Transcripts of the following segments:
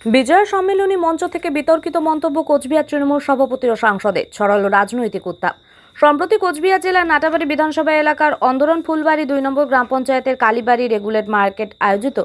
বিজয় সম্মেলনী মঞ্চ থেকে বিতর্কিত মন্তব্য কোচবিহার তৃণমূল সভাপতি ও সাংসদের, ছড়ালো রাজনৈতিক উত্তাপ। সম্প্রতি কোচবিহার জেলার নাটাবাড়ি বিধানসভা এলাকার অন্দরন ফুলবাড়ি 2 নম্বর গ্রাম পঞ্চায়েতের কালীবাড়ি রেগুলেট মার্কেট আয়োজিত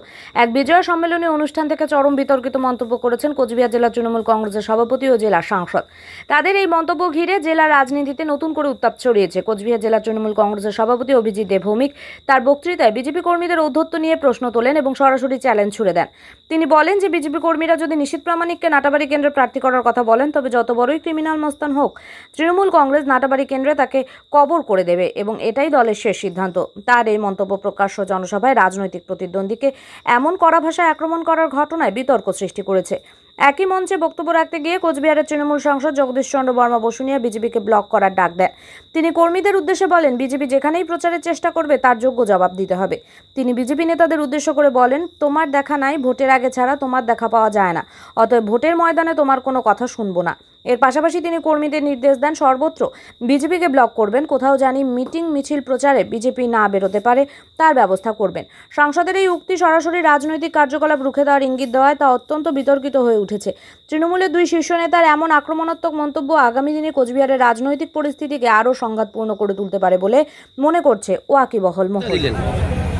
এক বিজয় সম্মেলনী অনুষ্ঠান থেকে চরম বিতর্কিত মন্তব্য করেছেন কোচবিহার জেলা তৃণমূল কংগ্রেসের সভাপতি ও জেলা সাংসদ। তাদের এই মন্তব্য ঘিরে জেলা রাজনীতিতে নতুন করে উত্তাপ ছড়িয়েছে। কোচবিহার জেলা তৃণমূল কংগ্রেসের সভাপতি অভিজিৎ দেব ভৌমিক তার বক্তৃতায় বিজেপি কর্মীদের ঔদ্ধত্য নিয়ে প্রশ্ন তোলেন এবং সরাসরি চ্যালেঞ্জ ছুড়ে দেন। তিনি বলেন যে বিজেপি কর্মীরা যদি নিশীথ প্রামাণিককে নাটাবাড়ি কেন্দ্রে প্রার্থী করার কথা বলেন, তবে যত বড়ই ক্রিমিনাল মস্তান হোক, তৃণমূল কংগ্রেস নাটাবাড়ি কেন্দ্রে তাকে কবর করে দেবে এবং এটাই দলের শেষ সিদ্ধান্ত। তার এই মন্তব্য প্রকাশ্য জনসভায় রাজনৈতিক প্রতিদ্বন্দ্বীকে এমন কড়া ভাষায় আক্রমণ করার ঘটনায় বিতর্ক সৃষ্টি করেছে। একই মঞ্চে বক্তব্য রাখতে গিয়ে কোচবিহারের তৃণমূল সাংসদ জগদীশ চন্দ্র বর্মা বসুনিয়া বিজেপিকে ব্লক করার ডাক দেন। তিনি কর্মীদের উদ্দেশ্যে বলেন, বিজেপি যেখানেই প্রচারের চেষ্টা করবে তার যোগ্য জবাব দিতে হবে। তিনি বিজেপি নেতাদের উদ্দেশ্য করে বলেন, তোমার দেখা নাই, ভোটের আগে ছাড়া তোমার দেখা পাওয়া যায় না, অতএব ভোটের ময়দানে তোমার কোনো কথা শুনবো না। এর পাশাপাশি তিনি কর্মীদের নির্দেশ দেন সর্বত্র বিজেপিকে ব্লক করবেন, কোথাও জানি মিটিং মিছিল প্রচারে বিজেপি না বেরোতে পারে তার ব্যবস্থা করবেন। সাংসদের এই উক্তি সরাসরি রাজনৈতিক কার্যকলাপ রুখে দেওয়ার ইঙ্গিত দেওয়ায় তা অত্যন্ত বিতর্কিত হয়ে উঠেছে। তৃণমূলের 2 শীর্ষ নেতার এমন আক্রমণাত্মক মন্তব্য আগামী দিনে কোচবিহারের রাজনৈতিক পরিস্থিতিকে আরও সংঘাতপূর্ণ করে তুলতে পারে বলে মনে করছে ওয়াকিবহল মহল।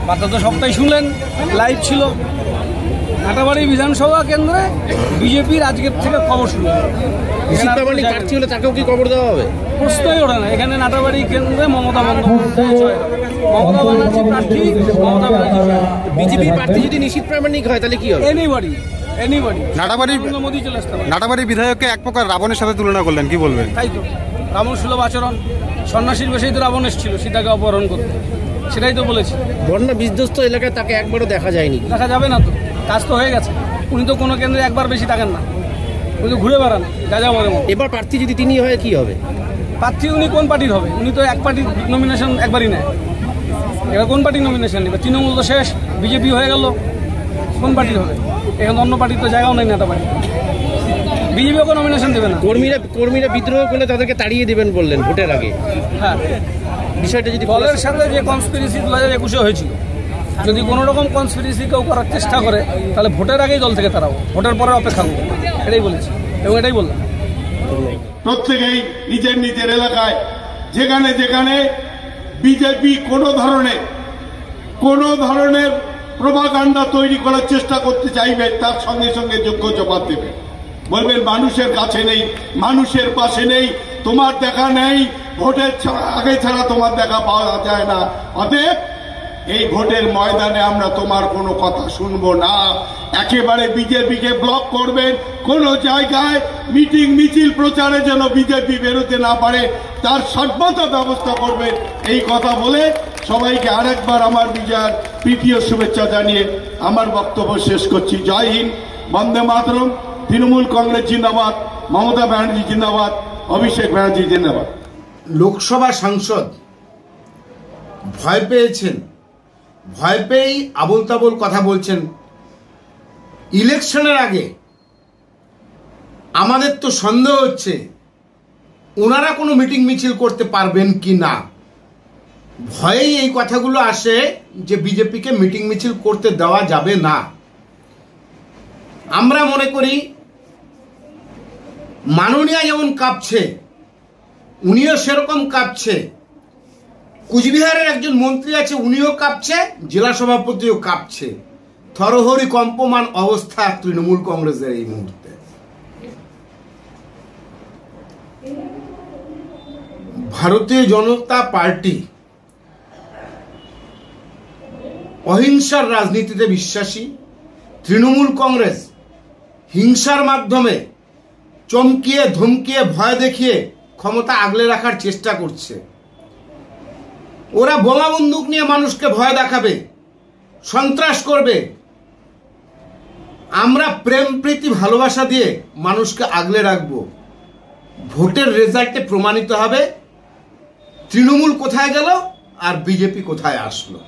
বার্তা তো সবটাই শুনলেন, লাইভ ছিল। নাটাবাড়ি বিধানসভা কেন্দ্রে বিজেপির আজকের থেকে খবর শুরু। প্রার্থী হলে তাকেও কি খবর দেওয়া হবে? প্রশ্নই ওঠে না। এখানে নাটাবাড়ি কেন্দ্রে মমতা বন্দ্যোপাধ্যায়, মমতা ব্যানার্জি প্রার্থী, মমতা ব্যানার্জি। বিজেপির প্রার্থী যদি নিশীথ প্রামাণিক হয় তাহলে কি হবে? এনিবডি নাটাবাড়ি বিধায়ককে এক প্রকার রাবণের সাথে তুলনা করলেন, কি বলবেন? তাই তো, রাবণ সুলভ আচরণ, সন্ন্যাসীর বেশেই তো রাবণ এসেছিল সীতাকে অপহরণ করতে, সেটাই তো বলেছি। বন্যা বিধ্বস্ত এলাকায় তাকে একবারও দেখা যায়নি। দেখা যাবে না তো, কাজ তো হয়ে গেছে। উনি তো কোনো কেন্দ্রে একবার বেশি থাকেন না, উনি তো ঘুরে বেড়ান যা যা বলে। এবার প্রার্থী যদি তিনি হয় কি হবে? প্রার্থী উনি কোন পার্টির হবে? উনি তো এক পার্টির নমিনেশন একবারই নেয়। এবার কোন পার্টির নমিনেশন নেবে? তৃণমূল তো শেষ, বিজেপি হয়ে গেল, কোন পার্টির হবে? এখানে অন্য পার্টির তো জায়গাও নেই নাটাবাড়ি, বিজেপি ওকে নমিনেশন দেবে না। কর্মীরা বিদ্রোহ করলে তাদেরকে তাড়িয়ে দেবেন বললেন ভোটের আগে। হ্যাঁ, বিষয়টা যদি দলের সাথে যে কনস্পিরেসি 2021-এ হয়েছিল, যদি কোনো রকম কনস্পিরেসি কেউ করার চেষ্টা করে তাহলে ভোটের আগেই দল থেকে তারাও, ভোটের পরে অপেক্ষা করবে, এটাই বলেছি এবং এটাই বললাম। প্রত্যেকেই নিজের নিজের এলাকায় যেখানে যেখানে বিজেপি কোনো ধরনের প্রোপাগান্ডা তৈরি করার চেষ্টা করতে চাইবে, তার সঙ্গে সঙ্গে যোগ্য জবাব দেবে। বলবেন মানুষের কাছে নেই, মানুষের পাশে নেই, তোমার দেখা নেই, ভোটের আগে ছাড়া তোমার দেখা পাওয়া যায় না, অতএব এই ভোটের ময়দানে আমরা তোমার কোনো কথা শুনবো না। একেবারে বিজেপিকে ব্লক করবেন, কোনো জায়গায় মিটিং মিছিল প্রচারে যেন বিজেপি বেরোতে না পারে তার সর্বদা ব্যবস্থা করবেন। এই কথা বলে সবাইকে আরেকবার আমার বিজয়ের প্রীতীয় শুভেচ্ছা জানিয়ে আমার বক্তব্য শেষ করছি। জয় হিন্দ, বন্দে মাতরম, তৃণমূল কংগ্রেস জিন্দাবাদ, মমতা ব্যানার্জি জিন্দাবাদ, অভিষেক ব্যানার্জি জিন্দাবাদ। লোকসভা সাংসদ ভয় পেয়েছেন, ভয় পেয়েই আবোল তাবোল কথা বলছেন। ইলেকশনের আগে আমাদের তো সন্দেহ হচ্ছে ওনারা কোনো মিটিং মিছিল করতে পারবেন কি না। ভয়েই এই কথাগুলো আসে যে বিজেপিকে মিটিং মিছিল করতে দেওয়া যাবে না। আমরা মনে করি মাননীয়া যেমন কাঁপছে, উনিও সেরকম কাঁপছে। কুচবিহারের একজন মন্ত্রী আছে, উনিও কাঁপছে, জেলা সভাপতিও কাঁপছে। থরহরি কম্পমান অবস্থা তৃণমূল কংগ্রেসের এই মুহূর্তে। ভারতীয় জনতা পার্টি অহিংসার রাজনীতিতে বিশ্বাসী। তৃণমূল কংগ্রেস হিংসার মাধ্যমে চমকিয়ে ধমকিয়ে ভয় দেখিয়ে ক্ষমতা আগলে রাখার চেষ্টা করছে। ওরা বোমা বন্দুক নিয়ে মানুষকে ভয় দেখাবে, সন্ত্রাস করবে। আমরা প্রেম প্রীতি ভালোবাসা দিয়ে মানুষকে আগলে রাখবো। ভোটের রেজাল্টে প্রমাণিত হবে তৃণমূল কোথায় গেল আর বিজেপি কোথায় আসলো।